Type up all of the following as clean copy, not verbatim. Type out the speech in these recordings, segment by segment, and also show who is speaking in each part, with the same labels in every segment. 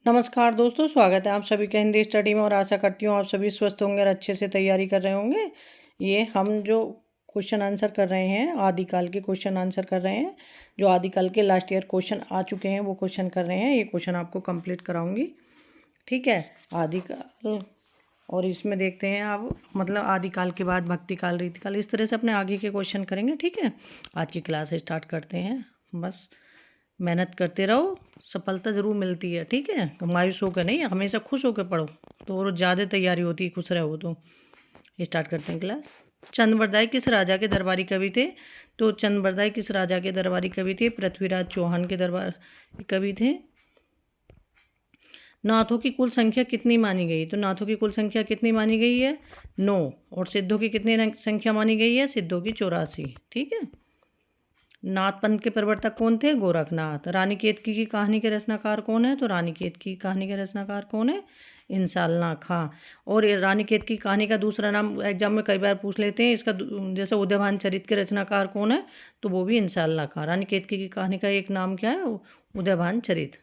Speaker 1: नमस्कार दोस्तों, स्वागत है आप सभी का हिंदी स्टडी में और आशा करती हूँ आप सभी स्वस्थ होंगे और अच्छे से तैयारी कर रहे होंगे। ये हम जो क्वेश्चन आंसर कर रहे हैं, आदिकाल के क्वेश्चन आंसर कर रहे हैं। जो आदिकाल के लास्ट ईयर क्वेश्चन आ चुके हैं वो क्वेश्चन कर रहे हैं। ये क्वेश्चन आपको कंप्लीट कराऊंगी, ठीक है। आदिकाल, और इसमें देखते हैं आप, मतलब आदिकाल के बाद भक्तिकाल, रीतिकाल, इस तरह से अपने आगे के क्वेश्चन करेंगे, ठीक है। आज की क्लास स्टार्ट करते हैं। बस मेहनत करते रहो, सफलता ज़रूर मिलती है, ठीक है। मायूस होकर नहीं, हमेशा खुश होकर पढ़ो तो और ज़्यादा तैयारी होती है, खुश रहो तो। स्टार्ट करते हैं क्लास। चंद्रबरदाई किस राजा के दरबारी कवि थे? तो चंद्रबरदाई किस राजा के दरबारी कवि थे? पृथ्वीराज चौहान के दरबारी कवि थे। नाथों की कुल संख्या कितनी मानी गई? तो नाथों की कुल संख्या कितनी मानी गई है? 9। और सिद्धों की कितनी संख्या मानी गई है? सिद्धों की 84, ठीक है। नाथ पंथ के प्रवर्तक कौन थे? गोरखनाथ। रानी केतकी की कहानी के रचनाकार कौन है? तो रानी केतकी की कहानी के रचनाकार कौन है? इंसालना खां। और ये रानी केतकी की कहानी का दूसरा नाम एग्जाम में कई बार पूछ लेते हैं, इसका जैसे उदयभान चरित के रचनाकार कौन है? तो वो भी इंसालना खां। रानी केतकी की कहानी का एक नाम क्या है? उदयभान चरित।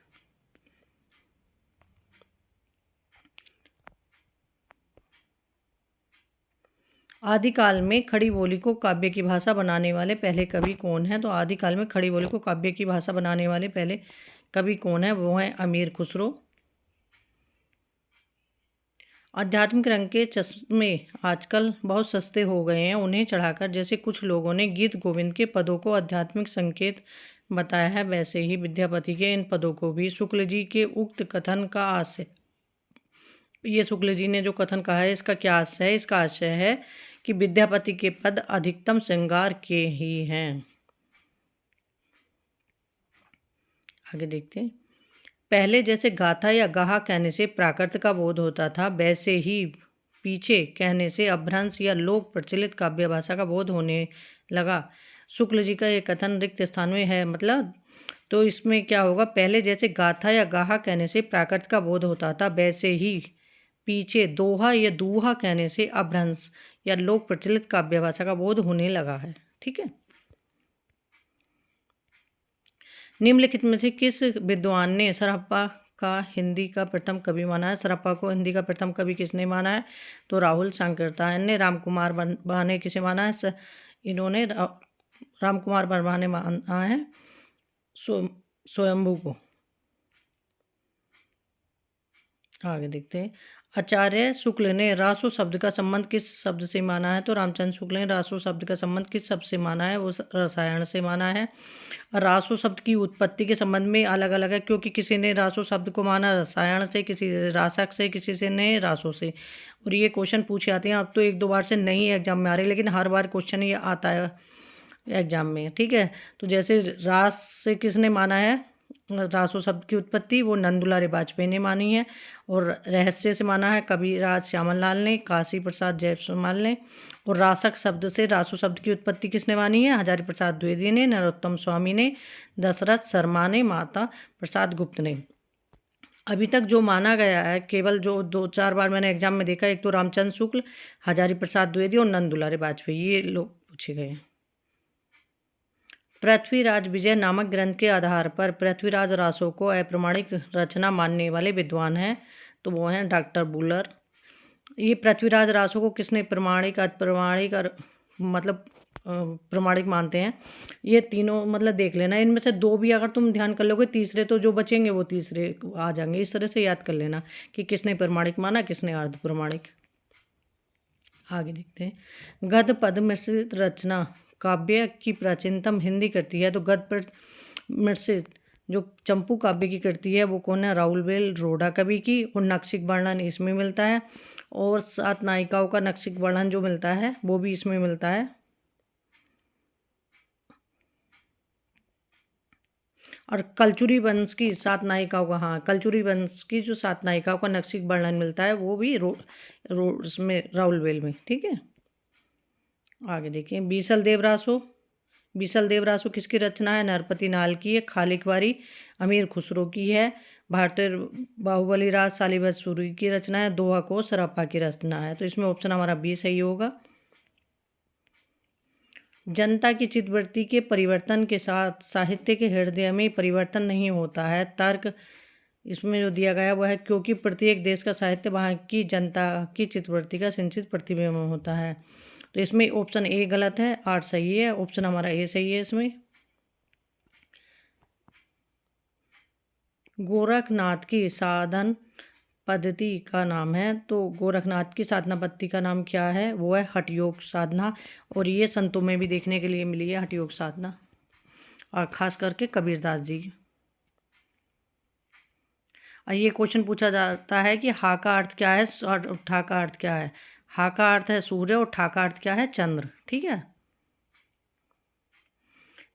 Speaker 1: आदिकाल में खड़ी बोली को काव्य की भाषा बनाने वाले पहले कवि कौन हैं? तो आदिकाल में खड़ी बोली को काव्य की भाषा बनाने वाले पहले कवि कौन है? वो हैं अमीर खुसरो। आध्यात्मिक रंग के चश्मे आजकल बहुत सस्ते हो गए हैं, उन्हें चढ़ाकर जैसे कुछ लोगों ने गीत गोविंद के पदों को आध्यात्मिक संकेत बताया है, वैसे ही विद्यापति के इन पदों को भी शुक्ल जी के उक्त कथन का आशय, ये शुक्ल जी ने जो कथन कहा है इसका क्या आशय है? इसका आशय है कि विद्यापति के पद अधिकतम श्रृंगार के ही हैं। आगे देखते हैं। पहले जैसे गाथा या गाहा कहने से प्राकृत का बोध होता था, वैसे ही पीछे कहने से अभ्रंश या लोक प्रचलित काव्य भाषा का बोध होने लगा। शुक्ल जी का ये कथन रिक्त स्थान में है, मतलब तो इसमें क्या होगा? पहले जैसे गाथा या गाहा कहने से प्राकृत का बोध होता था, वैसे ही पीछे दोहा या दूहा कहने से अभ्रंश या लोक प्रचलित काव्य भाषा का बोध होने लगा है, ठीक है। निम्नलिखित में से किस विद्वान ने सरहप्पा का हिंदी का प्रथम कवि माना है? सरहप्पा को हिंदी का प्रथम कवि किसने माना है? तो राहुल सांकृत्यायन ने। रामकुमार वर्मा ने किसे माना है? इन्होंने रामकुमार वर्मा ने माना है स्वयंभू को। आगे देखते हैं। आचार्य शुक्ल ने रासो शब्द का संबंध किस शब्द से माना है? तो रामचंद्र शुक्ल ने रासो शब्द का संबंध किस शब्द से माना है? वो रसायन से माना है। रासो शब्द की उत्पत्ति के संबंध में अलग अलग है, क्योंकि किसी ने रासो शब्द को माना रसायन से, किसी रासक से, किसी से ने रासो से। और ये क्वेश्चन पूछे आते हैं, अब तो एक दो बार से नहीं एग्जाम में आ रहे, लेकिन हर बार क्वेश्चन ये आता है एग्जाम में, ठीक है। तो जैसे रास से किसने माना है रासो शब्द की उत्पत्ति? वो नंदुलारे वाजपेयी ने मानी है। और रहस्य से माना है कविराज श्यामल लाल ने, काशी प्रसाद जयसवाल ने। और रासक शब्द से रासो शब्द की उत्पत्ति किसने मानी है? हजारी प्रसाद द्विवेदी ने, नरोत्तम स्वामी ने, दशरथ शर्मा ने, माता प्रसाद गुप्त ने। अभी तक जो माना गया है, केवल जो दो चार बार मैंने एग्जाम में देखा, एक तो रामचंद्र शुक्ल, हजारी प्रसाद द्विवेदी और नंदुलारे वाजपेयी, ये लोग पूछे गए हैं। पृथ्वीराज विजय नामक ग्रंथ के आधार पर पृथ्वीराज रासो को अप्रमाणिक रचना मानने वाले विद्वान हैं, तो वो हैं डॉक्टर बुलर। ये पृथ्वीराज रासो को किसने प्रमाणिक, अप्रमाणिक और मतलब प्रमाणिक मानते हैं? ये तीनों मतलब देख लेना, इनमें से दो भी अगर तुम ध्यान कर लोगे, तीसरे तो जो बचेंगे वो तीसरे आ जाएंगे। इस तरह से याद कर लेना कि किसने प्रमाणिक माना, किसने अर्ध प्रमाणिक। आगे देखते हैं। गद्य पद मिश्रित रचना काव्य की प्राचीनतम हिंदी करती है, तो गद्य पद मिश्रित जो चंपू काव्य की करती है वो कौन है? राउलवेल रोडा कवि की। और नक्शिक वर्णन इसमें मिलता है, और 7 नायिकाओं का नक्शिक वर्णन जो मिलता है वो भी इसमें मिलता है। और कलचुरी वंश की 7 नायिकाओं का, हाँ, कलचुरी वंश की जो 7 नायिकाओं का नक्शिक वर्णन मिलता है वो भी उसमें राउलवेल में, ठीक है। आगे देखिए। बीसल देवरासो, बीसल देवरासो किसकी रचना है? नरपति नाल की है। खालिकवारी अमीर खुसरो की है। भारतीय बाहुबली राज सालिबत सूरी की रचना है। दोहा को सरप्पा की रचना है, तो इसमें ऑप्शन हमारा बी सही होगा। जनता की चित्तवृत्ति के परिवर्तन के साथ साहित्य के हृदय में परिवर्तन नहीं होता है। तर्क इसमें जो दिया गया है वो है, क्योंकि प्रत्येक देश का साहित्य वहाँ की जनता की चित्तवृत्ति का सिंचित प्रतिबिंब होता है। तो इसमें ऑप्शन ए गलत है, 8 सही है, ऑप्शन हमारा ए सही है इसमें। गोरखनाथ की साधन पद्धति का नाम है, तो गोरखनाथ की साधना पद्धति का नाम क्या है, वो है हठ योग साधना। और ये संतों में भी देखने के लिए मिली है हठ योग साधना, और खास करके कबीरदास जी। और ये क्वेश्चन पूछा जाता है कि हा का अर्थ क्या है और ठा का अर्थ क्या है। हा का अर्थ है सूर्य और ठा का अर्थ क्या है, चंद्र। ठीक है।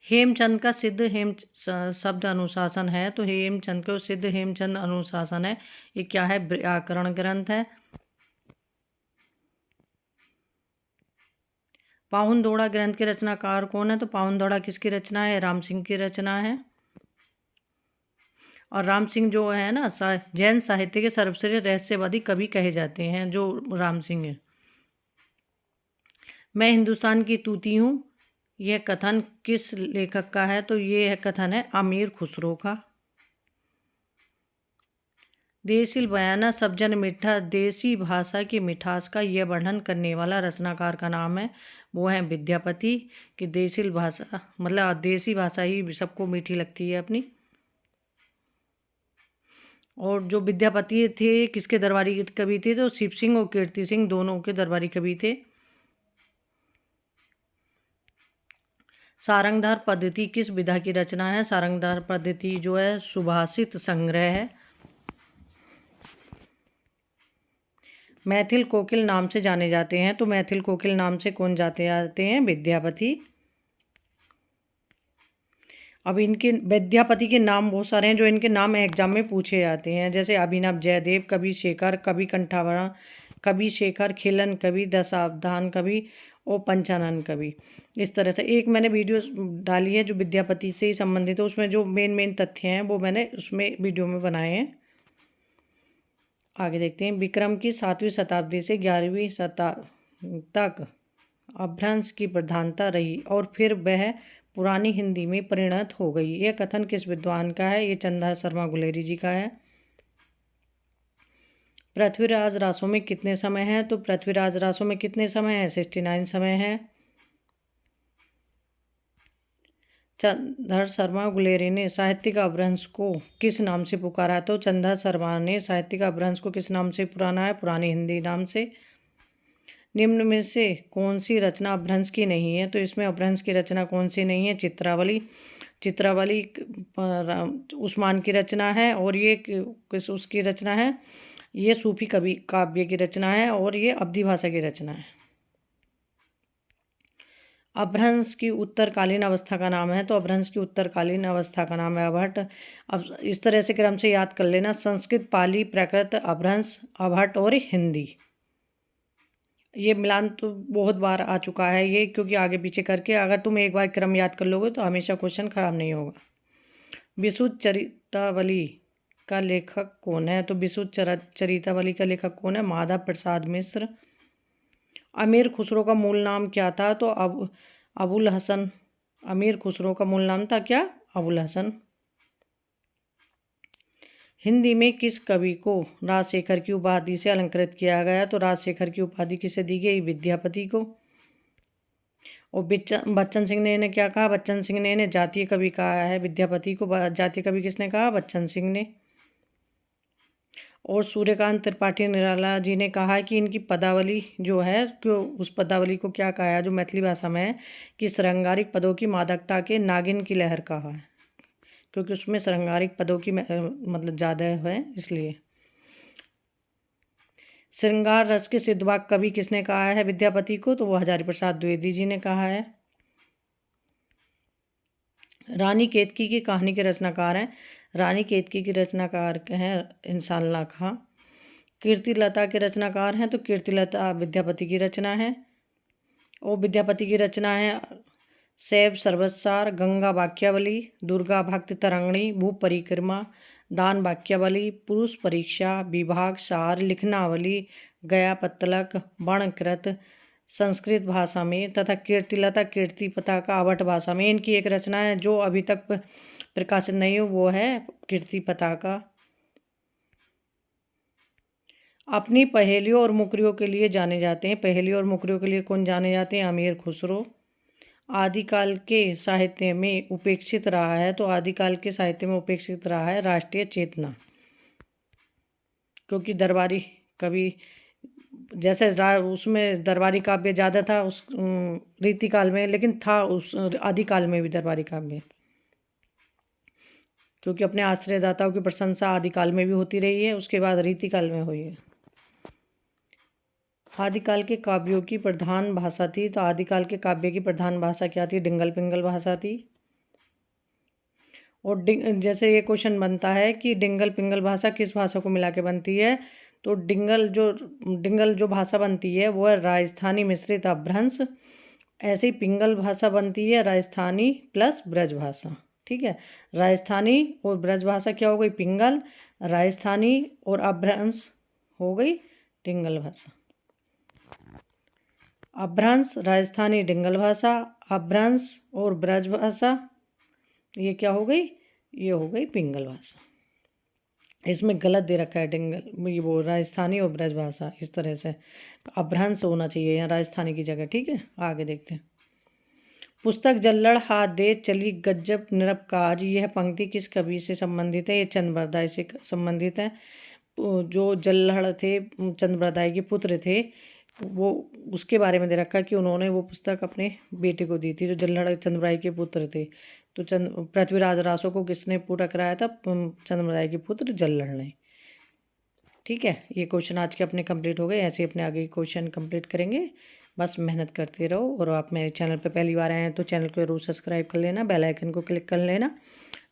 Speaker 1: हेमचंद का सिद्ध शब्द अनुशासन है, तो हेमचंद को सिद्ध हेमचंद अनुशासन है। ये क्या है, व्याकरण ग्रंथ है। पाहुन-दोड़ा ग्रंथ के रचनाकार कौन है, तो पाहुन-दोड़ा किसकी रचना है, राम सिंह की रचना है। और राम सिंह जो है ना, जैन साहित्य के सर्वश्रेष्ठ रहस्यवादी कवि कहे जाते हैं, जो राम सिंह है। मैं हिंदुस्तान की तूती हूँ, यह कथन किस लेखक का है, तो ये है कथन है अमीर खुसरो का। देसिल बयाना सब जन मिठा, देसी भाषा की मिठास का यह वर्णन करने वाला रचनाकार का नाम है, वो है विद्यापति। कि देसिल भाषा मतलब देसी भाषा ही सबको मीठी लगती है अपनी। और जो विद्यापति थे किसके दरबारी कवि थे, तो शिव सिंह और कीर्ति सिंह दोनों के दरबारी कवि थे। सारंगधार पद्धति किस विधा की रचना है, सारंगधार पद्धति जो है सुभाषित संग्रह है। मैथिल कोकिल नाम से जाने जाते हैं, तो मैथिल कोकिल नाम से कौन जाते जाते हैं, विद्यापति। अब इनके विद्यापति के नाम बहुत सारे हैं जो इनके नाम एग्जाम में पूछे जाते हैं, जैसे अभिनव जयदेव, कवि शेखर, कवि कंठावरा, कवि शेखर, खिलन कवि, दशावधान कवि और पंचानन कवि। इस तरह से एक मैंने वीडियो डाली है जो विद्यापति से ही संबंधित है, उसमें जो मेन मेन तथ्य हैं वो मैंने उसमें वीडियो में बनाए हैं। आगे देखते हैं। विक्रम की 7वीं शताब्दी से 11वीं शताब्दी तक अपभ्रंश की प्रधानता रही और फिर वह पुरानी हिंदी में परिणत हो गई। यह कथन किस विद्वान का है, ये चंदा शर्मा गुलेरी जी का है। पृथ्वीराज रासों में कितने समय हैं, तो पृथ्वीराज रासों में कितने समय हैं, 69 समय हैं। चंद्र शर्मा गुलेरी ने साहित्यिक अपभ्रंश को किस नाम से पुकारा है, तो चंदा शर्मा ने साहित्यिक अपभ्रंश को किस नाम से पुराना है, पुरानी हिंदी नाम से। निम्न में से कौन सी रचना अपभ्रंश की नहीं है, तो इसमें अपभ्रंश की रचना कौन सी नहीं है, चित्रावली। चित्रावली उस्मान की रचना है और ये किस उसकी रचना है, ये सूफी कवि काव्य की रचना है और ये अवधी भाषा की रचना है। अपभ्रंश की उत्तरकालीन अवस्था का नाम है, तो अपभ्रंश की उत्तरकालीन अवस्था का नाम है अभट्ट। अब इस तरह से क्रम से याद कर लेना, संस्कृत, पाली, प्राकृत, अपभ्रंश, अभट्ट और हिंदी। ये मिलान तो बहुत बार आ चुका है ये, क्योंकि आगे पीछे करके अगर तुम एक बार क्रम याद कर लोगे तो हमेशा क्वेश्चन खराब नहीं होगा। विशुद्ध चरितावली का लेखक कौन है, तो विशुद्ध चरितावली का लेखक कौन है, माधव प्रसाद मिश्र। अमीर खुसरो का मूल नाम क्या था, तो अबुल हसन। अमीर खुसरो का मूल नाम था क्या, अबुल हसन। हिंदी में किस कवि को राजशेखर की उपाधि से अलंकृत किया गया, तो राजशेखर की उपाधि किसे दी गई, विद्यापति को। और बच्चन सिंह ने क्या कहा, बच्चन सिंह ने जातीय कवि कहा है विद्यापति को। जातीय कवि किसने कहा, बच्चन सिंह ने। और सूर्यकांत त्रिपाठी निराला जी ने कहा कि इनकी पदावली जो है, क्यों उस पदावली को क्या कहा है जो मैथिली भाषा में है, कि श्रृंगारिक पदों की मादकता के नागिन की लहर कहा है, क्योंकि उसमें श्रृंगारिक पदों की मतलब ज़्यादा है इसलिए। श्रृंगार रस के सिद्धवाक कवि किसने कहा है विद्यापति को, तो वो हजारी प्रसाद द्विवेदी जी ने कहा है। रानी केतकी की कहानी के रचनाकार हैं, रानी केतकी की रचनाकार हैं इंसानल्लाह खां। कीर्तिलता के रचनाकार हैं, तो कीर्तिलता विद्यापति की रचना है। और विद्यापति की रचना है शैव सर्वसार, गंगा वाक्यावली, दुर्गा भक्ति तरंगणी, भूप परिक्रमा, दान वाक्यावली, पुरुष परीक्षा, विभाग सार, लिखनावली, गया पत्तलक, वर्णकृत संस्कृत भाषा में, तथा कीर्तिलता कीर्ति पताका अवध भाषा में। इनकी एक रचना है जो अभी तक प्रकाशित नहीं हो, वो है कीर्ति पताका। अपनी पहेलियों और मुकरियों के लिए जाने जाते हैं। पहेलियों और मुकरियों के लिए कौन जाने जाते हैं? अमीर खुसरो। आदिकाल के साहित्य में उपेक्षित रहा है, तो आदिकाल के साहित्य में उपेक्षित रहा है राष्ट्रीय चेतना, क्योंकि दरबारी कवि जैसे उसमें दरबारी काव्य ज़्यादा था उस रीतिकाल में, लेकिन था उस आदिकाल में भी दरबारी काव्य, क्योंकि अपने आश्रयदाताओं की प्रशंसा आदिकाल में भी होती रही है, उसके बाद रीतिकाल में हुई है। आदिकाल के काव्यों की प्रधान भाषा थी, तो आदिकाल के काव्य की प्रधान भाषा क्या थी? डिंगल पिंगल भाषा थी। और जैसे ये क्वेश्चन बनता है कि डिंगल पिंगल भाषा किस भाषा को मिला के बनती है, तो डिंगल जो भाषा बनती है वो है राजस्थानी मिश्रित अपभ्रंश। ऐसे ही पिंगल भाषा बनती है राजस्थानी प्लस ब्रज भाषा। ठीक है, राजस्थानी और ब्रज भाषा क्या हो गई? पिंगल। राजस्थानी और अपभ्रंश हो गई डिंगल भाषा। अपभ्रंश राजस्थानी डिंगल भाषा, अपभ्रंश और ब्रज भाषा ये क्या हो गई? ये हो गई पिंगल भाषा। इसमें गलत दे रखा है डिंगल, ये वो राजस्थानी और ब्रज भाषा, इस तरह से अपभ्रंश होना चाहिए यहाँ राजस्थानी की जगह। ठीक है, आगे देखते हैं। पुस्तक जल्लड़ हाथ दे चली गज्जब निरपकाज, यह पंक्ति किस कवि से संबंधित है? ये चंद बरदाई से संबंधित है। जो जल्लड़ थे चंद बरदाई के पुत्र थे, वो उसके बारे में दे रखा है कि उन्होंने वो पुस्तक अपने बेटे को दी थी। जो जल्लड़ चंद्रबरदाई के पुत्र थे, तो पृथ्वीराज रासो को किसने पूरा कराया था? चंद्रबरदाई के पुत्र जल्लड़ ने। ठीक है, ये क्वेश्चन आज के अपने कंप्लीट हो गए। ऐसे ही अपने आगे क्वेश्चन कंप्लीट करेंगे। बस मेहनत करते रहो। और आप मेरे चैनल पे पहली बार आए हैं तो चैनल को जरूर सब्सक्राइब कर लेना, बेल आइकन को क्लिक कर लेना,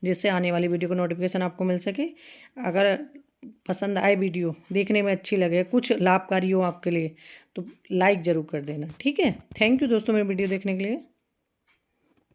Speaker 1: जिससे आने वाली वीडियो को नोटिफिकेशन आपको मिल सके। अगर पसंद आए, वीडियो देखने में अच्छी लगे, कुछ लाभकारी हो आपके लिए, तो लाइक ज़रूर कर देना। ठीक है, थैंक यू दोस्तों मेरी वीडियो देखने के लिए।